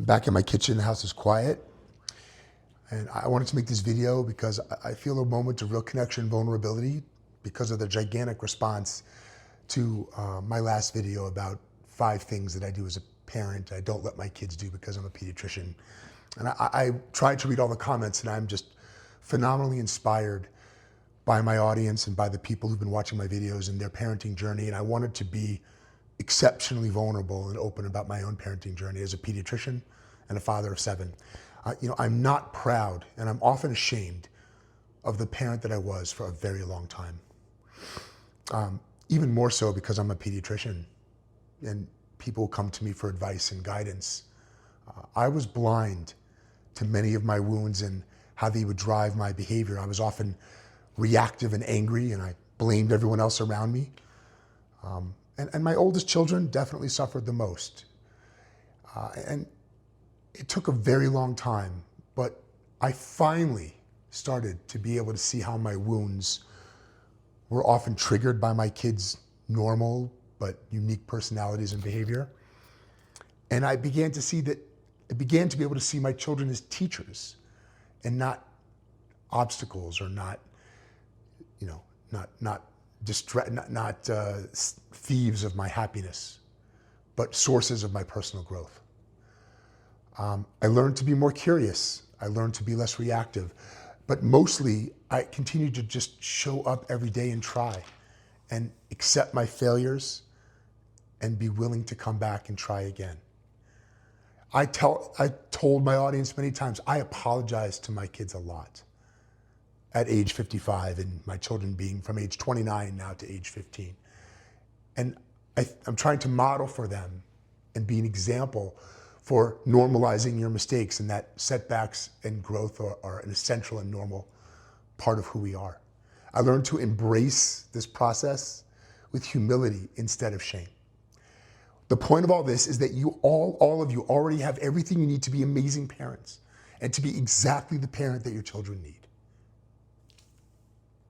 I'm back in my kitchen, the house is quiet. And I wanted to make this video because I feel a moment of real connection and vulnerability because of the gigantic response to my last video about 5 things that I do as a parent I don't let my kids do because I'm a pediatrician. And I tried to read all the comments, and I'm just phenomenally inspired by my audience and by the people who've been watching my videos and their parenting journey. And I wanted to be exceptionally vulnerable and open about my own parenting journey as a pediatrician and a father of 7. I'm not proud, and I'm often ashamed of the parent that I was for a very long time. Even more so because I'm a pediatrician and people come to me for advice and guidance. I was blind to many of my wounds and how they would drive my behavior. I was often reactive and angry, and I blamed everyone else around me. And my oldest children definitely suffered the most. And it took a very long time, but I finally started to be able to see how my wounds were often triggered by my kids' normal but unique personalities and behavior. And I began to be able to see my children as teachers and not obstacles, or not thieves of my happiness, but sources of my personal growth. I learned to be more curious. I learned to be less reactive. But mostly, I continued to just show up every day and try and accept my failures and be willing to come back and try again. I told my audience many times, I apologize to my kids a lot at age 55, and my children being from age 29 now to age 15. And I'm trying to model for them and be an example for normalizing your mistakes, and that setbacks and growth are an essential and normal part of who we are. I learned to embrace this process with humility instead of shame. The point of all this is that all of you already have everything you need to be amazing parents and to be exactly the parent that your children need.